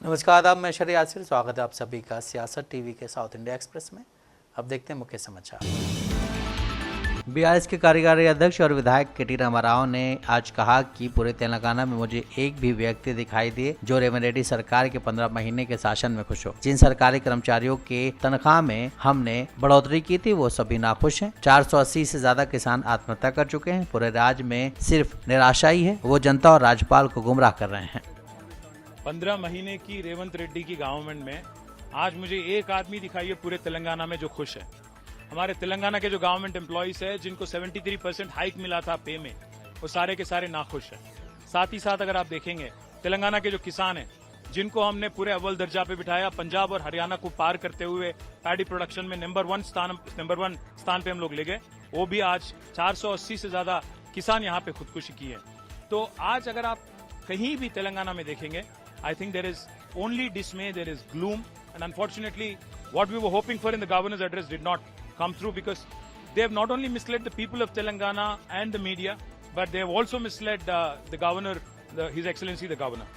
नमस्कार आदाब, मैं शरी आसिर। स्वागत है आप सभी का सियासत टीवी के साउथ इंडिया एक्सप्रेस में। अब देखते हैं मुख्य समाचार। बीआरएस के कार्यकारी अध्यक्ष और विधायक केटी रामाराव ने आज कहा कि पूरे तेलंगाना में मुझे एक भी व्यक्ति दिखाई दिए जो रेवंत रेड्डी सरकार के 15 महीने के शासन में खुश हो। जिन सरकारी कर्मचारियों के तनख्वाह में हमने बढ़ोतरी की थी वो सभी नाखुश हैं। 480 से ज्यादा किसान आत्महत्या कर चुके हैं। पूरे राज्य में सिर्फ निराशा ही है। वो जनता और राज्यपाल को गुमराह कर रहे हैं। 15 महीने की रेवंत रेड्डी की गवर्नमेंट में आज मुझे एक आदमी दिखाई है पूरे तेलंगाना में जो खुश है। हमारे तेलंगाना के जो गवर्नमेंट एम्प्लॉइज है जिनको 73% हाइक मिला था पे में, वो सारे के सारे नाखुश है। साथ ही साथ अगर आप देखेंगे तेलंगाना के जो किसान हैं जिनको हमने पूरे अव्वल दर्जा पे बिठाया, पंजाब और हरियाणा को पार करते हुए पैडी प्रोडक्शन में नंबर वन स्थान पे हम लोग ले गए, वो भी आज 480 से ज्यादा किसान यहाँ पे खुदकुशी की है। तो आज अगर आप कहीं भी तेलंगाना में देखेंगे, I think there is only dismay, there is gloom, and unfortunately what we were hoping for in the governor's address did not come through because they have not only misled the people of Telangana and the media, but they have also misled the governor, His Excellency the Governor.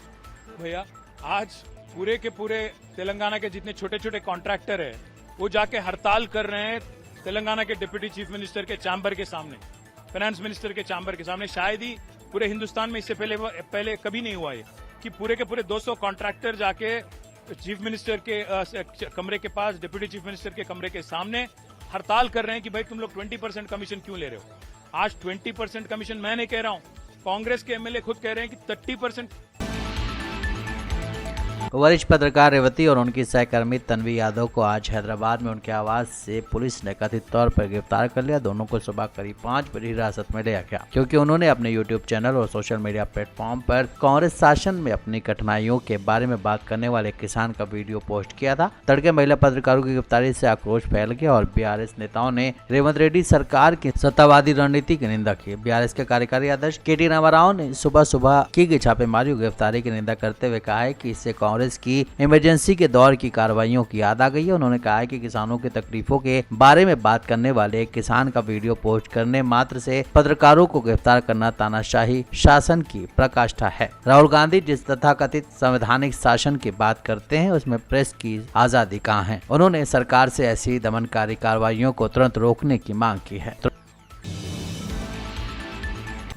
भैया आज पूरे के पूरे तेलंगाना के जितने छोटे छोटे contractor है वो जाके हड़ताल कर रहे हैं तेलंगाना के डिप्टी चीफ मिनिस्टर के चैम्बर के सामने, फाइनेंस मिनिस्टर के चैम्बर के सामने। शायद ही पूरे हिंदुस्तान में इससे पहले कभी नहीं हुआ है कि पूरे के पूरे 200 कॉन्ट्रैक्टर जाके चीफ मिनिस्टर के कमरे के पास, डिप्टी चीफ मिनिस्टर के कमरे के सामने हड़ताल कर रहे हैं कि भाई तुम लोग 20% कमीशन क्यों ले रहे हो। आज 20% कमीशन मैं नहीं कह रहा हूं, कांग्रेस के एमएलए खुद कह रहे हैं कि 30%। वरिष्ठ पत्रकार रेवती और उनकी सहकर्मी तन्वी यादव को आज हैदराबाद में उनके आवास से पुलिस ने कथित तौर पर गिरफ्तार कर लिया। दोनों को सुबह करीब 5 बजे हिरासत में लिया गया क्योंकि उन्होंने अपने यूट्यूब चैनल और सोशल मीडिया प्लेटफॉर्म पर कांग्रेस शासन में अपनी कठिनाइयों के बारे में बात करने वाले किसान का वीडियो पोस्ट किया था। तड़के महिला पत्रकारों की गिरफ्तारी से आक्रोश फैल गया और बीआरएस नेताओं ने रेवंत रेड्डी सरकार की सत्तावादी रणनीति की निंदा की। बीआरएस के कार्यकारी अध्यक्ष केटी रामाराव ने सुबह सुबह की गई छापेमारी और गिरफ्तारी की निंदा करते हुए कहा है कि इससे कांग्रेस की इमरजेंसी के दौर की कार्रवाइयों की याद आ गई है। उन्होंने कहा है कि किसानों की तकलीफों के बारे में बात करने वाले एक किसान का वीडियो पोस्ट करने मात्र से पत्रकारों को गिरफ्तार करना तानाशाही शासन की प्रकाष्ठा है। राहुल गांधी जिस तथाकथित संवैधानिक शासन की बात करते हैं उसमें प्रेस की आजादी कहाँ है। उन्होंने सरकार से ऐसी दमनकारी कार्रवाइयों को तुरंत रोकने की मांग की है।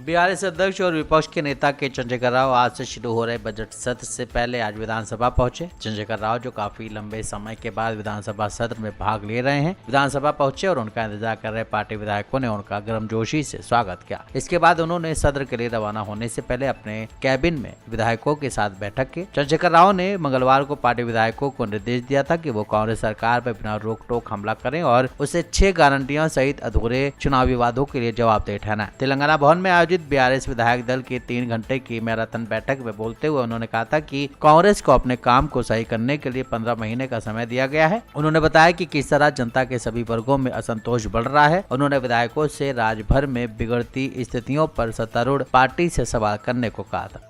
बीआरएस अध्यक्ष और विपक्ष के नेता के चंद्रशेखर राव आज से शुरू हो रहे बजट सत्र से पहले आज विधानसभा पहुंचे। चंद्रशेखर राव जो काफी लंबे समय के बाद विधानसभा सत्र में भाग ले रहे हैं, विधानसभा पहुंचे और उनका इंतजार कर रहे पार्टी विधायकों ने उनका गर्मजोशी से स्वागत किया। इसके बाद उन्होंने सत्र के लिए रवाना होने से पहले अपने कैबिन में विधायकों के साथ बैठक की। चंद्रशेखर राव ने मंगलवार को पार्टी विधायकों को निर्देश दिया था कि वो कांग्रेस सरकार पर बिना रोक टोक हमला करें और उसे 6 गारंटियों सहित अधूरे चुनावी वादों के लिए जवाबदेह ठहराएं। तेलंगाना भवन में आयोजित बीआरएस विधायक दल की 3 घंटे की मैराथन बैठक में बोलते हुए उन्होंने कहा था कि कांग्रेस को अपने काम को सही करने के लिए 15 महीने का समय दिया गया है। उन्होंने बताया कि किस तरह जनता के सभी वर्गों में असंतोष बढ़ रहा है। उन्होंने विधायकों से राज्य भर में बिगड़ती स्थितियों पर सत्तारूढ़ पार्टी से सवाल करने को कहा था।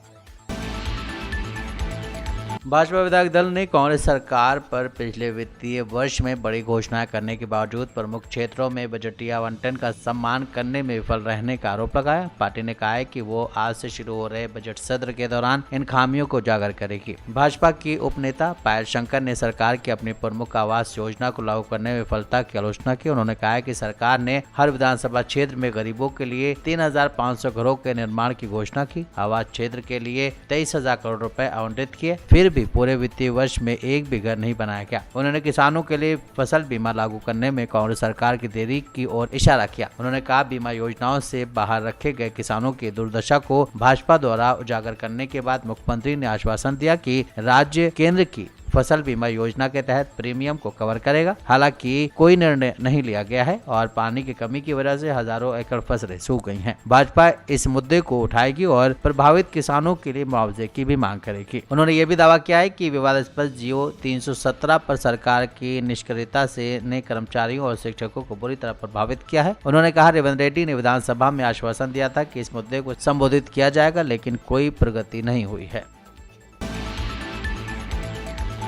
भाजपा विधायक दल ने कांग्रेस सरकार पर पिछले वित्तीय वर्ष में बड़ी घोषणाएं करने के बावजूद प्रमुख क्षेत्रों में बजटीय आवंटन का सम्मान करने में विफल रहने का आरोप लगाया। पार्टी ने कहा है कि वो आज से शुरू हो रहे बजट सत्र के दौरान इन खामियों को उजागर करेगी। भाजपा की उपनेता पायल शंकर ने सरकार की अपनी प्रमुख आवास योजना को लागू करने में विफलता की आलोचना की। उन्होंने कहा कि सरकार ने हर विधानसभा क्षेत्र में गरीबों के लिए 3,500 घरों के निर्माण की घोषणा की। आवास क्षेत्र के लिए 23,000 करोड़ रुपए आवंटित किए, फिर भी पूरे वित्तीय वर्ष में एक भी घर नहीं बनाया गया। उन्होंने किसानों के लिए फसल बीमा लागू करने में कांग्रेस सरकार की देरी की ओर इशारा किया। उन्होंने कहा बीमा योजनाओं से बाहर रखे गए किसानों की दुर्दशा को भाजपा द्वारा उजागर करने के बाद मुख्यमंत्री ने आश्वासन दिया कि राज्य केंद्र की फसल बीमा योजना के तहत प्रीमियम को कवर करेगा। हालांकि कोई निर्णय नहीं लिया गया है और पानी की कमी की वजह से हजारों एकड़ फसलें सूख गई हैं। भाजपा इस मुद्दे को उठाएगी और प्रभावित किसानों के लिए मुआवजे की भी मांग करेगी। उन्होंने ये भी दावा किया है कि विवादास्पद जियो 317 पर सरकार की निष्क्रियता से ने कर्मचारियों और शिक्षकों को बुरी तरह प्रभावित किया है। उन्होंने कहा रेवंत रेड्डी ने विधानसभा में आश्वासन दिया था कि इस मुद्दे को संबोधित किया जाएगा, लेकिन कोई प्रगति नहीं हुई है।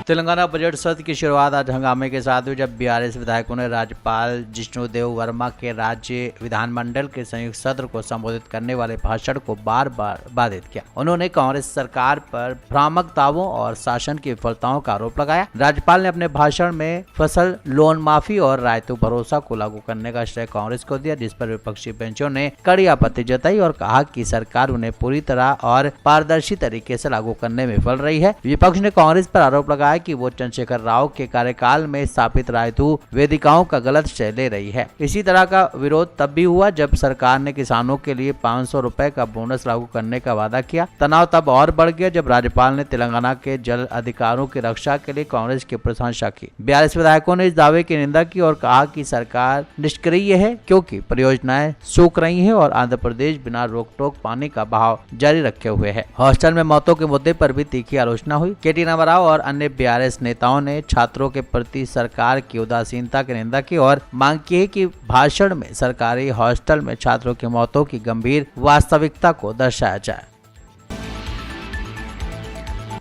तेलंगाना बजट सत्र की शुरुआत आज हंगामे के साथ हुई, जब बीआरएस विधायकों ने राज्यपाल जिष्णुदेव वर्मा के राज्य विधानमंडल के संयुक्त सत्र को संबोधित करने वाले भाषण को बार बार बाधित किया। उन्होंने कांग्रेस सरकार पर भ्रामक दावों और शासन की विफलताओं का आरोप लगाया। राज्यपाल ने अपने भाषण में फसल लोन माफी और रायतू भरोसा को लागू करने का श्रेय कांग्रेस को दिया, जिस पर विपक्षी बेंचों ने कड़ी आपत्ति जताई और कहा कि सरकार उन्हें पूरी तरह और पारदर्शी तरीके से लागू करने में विफल रही है। विपक्ष ने कांग्रेस पर आरोप लगाया कि वो चंद्रशेखर राव के कार्यकाल में स्थापित रायतू वेदिकाओं का गलत श्रेय ले रही है। इसी तरह का विरोध तब भी हुआ जब सरकार ने किसानों के लिए 500 रुपए का बोनस लागू करने का वादा किया। तनाव तब और बढ़ गया जब राज्यपाल ने तेलंगाना के जल अधिकारों की रक्षा के लिए कांग्रेस की प्रशंसा की। बीआरएस विधायकों ने इस दावे की निंदा की और कहा कि सरकार निष्क्रिय है क्योंकि परियोजनाएं सूख रही है और आंध्र प्रदेश बिना रोक टोक पानी का बहाव जारी रखे हुए है। हॉस्टल में मौतों के मुद्दे पर भी तीखी आलोचना हुई। केटी रामाराव और अन्य बीआरएस नेताओं ने छात्रों के प्रति सरकार की उदासीनता की निंदा की और मांग की है कि भाषण में सरकारी हॉस्टल में छात्रों की मौतों की गंभीर वास्तविकता को दर्शाया जाए।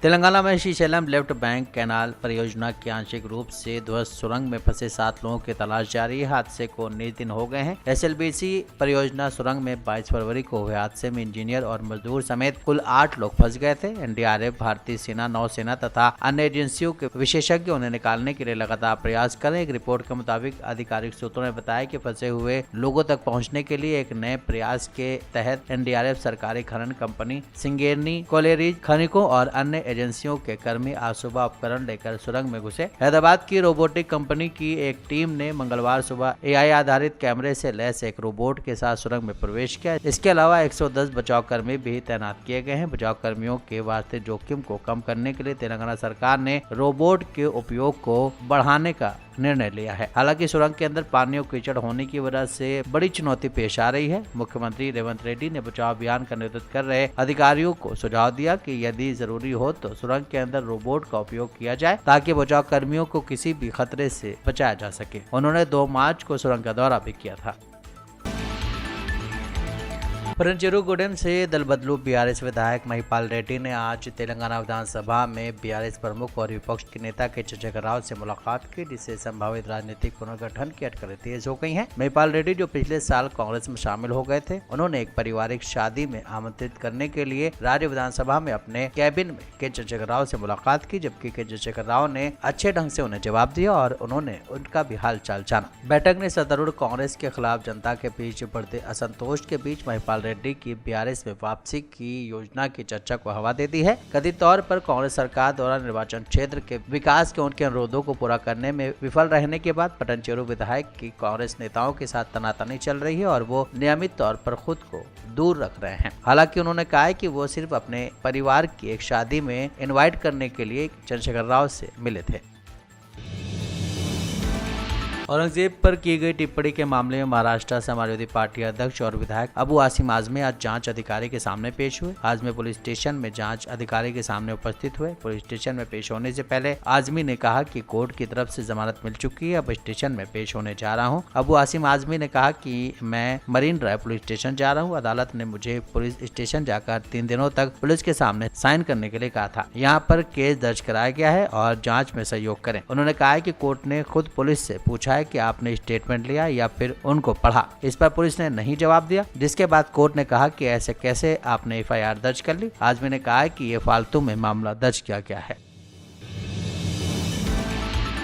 तेलंगाना में श्रीशैलम लेफ्ट बैंक कैनाल परियोजना की आंशिक रूप से ध्वस्त सुरंग में फंसे 7 लोगों की तलाश जारी है। हादसे को 19 दिन हो गए हैं। एसएलबीसी परियोजना सुरंग में 22 फरवरी को हुए हादसे में इंजीनियर और मजदूर समेत कुल 8 लोग फंस गए थे। एनडीआरएफ, भारतीय सेना, नौसेना तथा अन्य एजेंसियों के विशेषज्ञ उन्हें निकालने के लिए लगातार प्रयास कर रहे हैं। एक रिपोर्ट के मुताबिक आधिकारिक सूत्रों ने बताया कि फंसे हुए लोगों तक पहुँचने के लिए एक नए प्रयास के तहत एनडीआरएफ, सरकारी खनन कंपनी सिंगेरनी कोलेरीज, खनिकों और अन्य एजेंसियों के कर्मी आज सुबह उपकरण लेकर सुरंग में घुसे। हैदराबाद की रोबोटिक कंपनी की एक टीम ने मंगलवार सुबह एआई आधारित कैमरे से लैस एक रोबोट के साथ सुरंग में प्रवेश किया। इसके अलावा 110 बचाव कर्मी भी तैनात किए गए हैं। बचाव कर्मियों के वास्ते जोखिम को कम करने के लिए तेलंगाना सरकार ने रोबोट के उपयोग को बढ़ाने का निर्णय लिया है। हालांकि सुरंग के अंदर पानी और कीचड़ होने की वजह से बड़ी चुनौती पेश आ रही है। मुख्यमंत्री रेवंत रेड्डी ने बचाव अभियान का नेतृत्व कर रहे अधिकारियों को सुझाव दिया कि यदि जरूरी हो तो सुरंग के अंदर रोबोट का उपयोग किया जाए ताकि बचाव कर्मियों को किसी भी खतरे से बचाया जा सके। उन्होंने 2 मार्च को सुरंग का दौरा भी किया था। परंचेरुगुडेम से दल बदलू बीआरएस विधायक महिपाल रेड्डी ने आज तेलंगाना विधानसभा में बीआरएस प्रमुख और विपक्ष के नेता के चंद्रशेखर राव से मुलाकात की, जिससे संभावित राजनीतिक पुनर्गठन की अटकलें तेज हो गई हैं। महिपाल रेड्डी जो पिछले साल कांग्रेस में शामिल हो गए थे, उन्होंने एक पारिवारिक शादी में आमंत्रित करने के लिए राज्य विधानसभा में अपने कैबिन में के चंद्रशेखर राव से मुलाकात की, जबकि के चंद्रशेखर राव ने अच्छे ढंग से उन्हें जवाब दिया और उन्होंने उनका भी हाल चाल जाना। बैठक ने सत्तारूढ़ कांग्रेस के खिलाफ जनता के बीच बढ़ते असंतोष के बीच महिपाल रेड्डी की बीआरएस में वापसी की योजना की चर्चा को हवा दे दी है। कथित तौर पर कांग्रेस सरकार द्वारा निर्वाचन क्षेत्र के विकास के उनके अनुरोधों को पूरा करने में विफल रहने के बाद पटनचेरू विधायक की कांग्रेस नेताओं के साथ तनातनी चल रही है और वो नियमित तौर पर खुद को दूर रख रहे हैं। हालांकि उन्होंने कहा है कि वो सिर्फ अपने परिवार की एक शादी में इनवाइट करने के लिए चंद्रशेखर राव से मिले थे। औरंगजेब पर की गई टिप्पणी के मामले में महाराष्ट्र समाजवादी पार्टी अध्यक्ष और विधायक अबू आसिम आजमी आज जांच अधिकारी के सामने पेश हुए। आजमी पुलिस स्टेशन में जांच अधिकारी के सामने उपस्थित हुए। पुलिस स्टेशन में पेश होने से पहले आजमी ने कहा कि कोर्ट की तरफ से जमानत मिल चुकी है, अब स्टेशन में पेश होने जा रहा हूं। अबू आसिम आजमी ने कहा कि मैं मरीन ड्राइव पुलिस स्टेशन जा रहा हूं। अदालत ने मुझे पुलिस स्टेशन जाकर 3 दिनों तक पुलिस के सामने साइन करने के लिए कहा था। यहाँ पर केस दर्ज कराया गया है और जाँच में सहयोग करें। उन्होंने कहा है कि कोर्ट ने खुद पुलिस से पूछा कि आपने स्टेटमेंट लिया या फिर उनको पढ़ा। इस पर पुलिस ने नहीं जवाब दिया, जिसके बाद कोर्ट ने कहा कि ऐसे कैसे आपने एफआईआर दर्ज कर ली। आजमी ने कहा कि ये फालतू में मामला दर्ज किया गया है।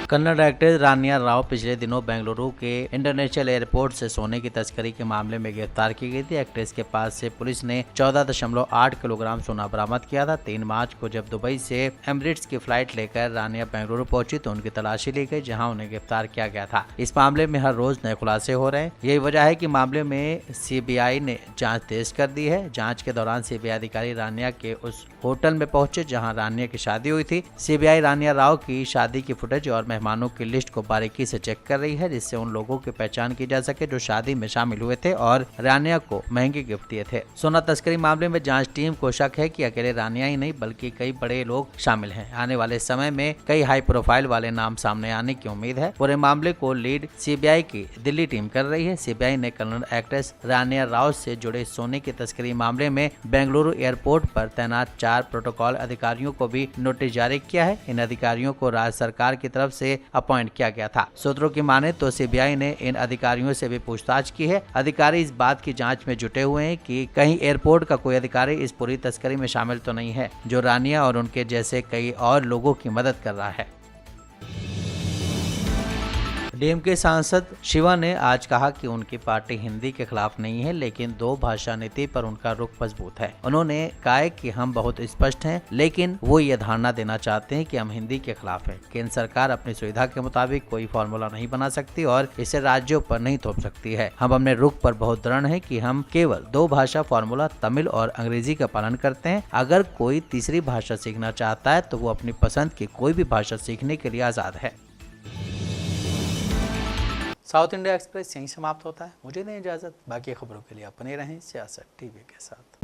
कन्नड़ एक्ट्रेस रानिया राव पिछले दिनों बेंगलुरु के इंटरनेशनल एयरपोर्ट से सोने की तस्करी के मामले में गिरफ्तार की गई थी। एक्ट्रेस के पास से पुलिस ने 14.8 किलोग्राम सोना बरामद किया था। 3 मार्च को जब दुबई से एमिरेट्स की फ्लाइट लेकर रानिया बेंगलुरु पहुंची तो उनकी तलाशी ली गई, जहां उन्हें गिरफ्तार किया गया था। इस मामले में हर रोज नए खुलासे हो रहे हैं। यही वजह है कि मामले में सीबीआई ने जाँच तेज कर दी है। जाँच के दौरान सीबीआई अधिकारी रानिया के उस होटल में पहुंचे जहाँ रानिया की शादी हुई थी। सीबीआई रानिया राव की शादी की फुटेज और मेहमानों की लिस्ट को बारीकी से चेक कर रही है, जिससे उन लोगों की पहचान की जा सके जो शादी में शामिल हुए थे और रानिया को महंगे गिफ्ट दिए थे। सोना तस्करी मामले में जांच टीम को शक है कि अकेले रानिया ही नहीं बल्कि कई बड़े लोग शामिल हैं। आने वाले समय में कई हाई प्रोफाइल वाले नाम सामने आने की उम्मीद है। पूरे मामले को लीड सीबीआई की दिल्ली टीम कर रही है। सीबीआई ने कन्नड़ एक्ट्रेस रानिया राव से जुड़े सोने की तस्करी मामले में बेंगलुरु एयरपोर्ट पर तैनात 4 प्रोटोकॉल अधिकारियों को भी नोटिस जारी किया है। इन अधिकारियों को राज्य सरकार की तरफ से अपॉइंट किया गया था। सूत्रों की माने तो सीबीआई ने इन अधिकारियों से भी पूछताछ की है। अधिकारी इस बात की जांच में जुटे हुए हैं कि कहीं एयरपोर्ट का कोई अधिकारी इस पूरी तस्करी में शामिल तो नहीं है, जो रानिया और उनके जैसे कई और लोगों की मदद कर रहा है। डीएमके सांसद शिवा ने आज कहा कि उनकी पार्टी हिंदी के खिलाफ नहीं है, लेकिन 2 भाषा नीति पर उनका रुख मजबूत है। उन्होंने कहा कि हम बहुत स्पष्ट हैं, लेकिन वो ये धारणा देना चाहते हैं कि हम हिंदी के खिलाफ हैं। केंद्र सरकार अपनी सुविधा के मुताबिक कोई फॉर्मूला नहीं बना सकती और इसे राज्यों पर नहीं थोप सकती है। हम अपने रुख पर बहुत दृढ़ हैं कि हम केवल 2 भाषा फॉर्मूला तमिल और अंग्रेजी का पालन करते हैं। अगर कोई तीसरी भाषा सीखना चाहता है तो वो अपनी पसंद की कोई भी भाषा सीखने के लिए आजाद है। साउथ इंडिया एक्सप्रेस यहीं समाप्त होता है। मुझे दें इजाजत। बाकी खबरों के लिए आप बने रहें सियासत टीवी के साथ।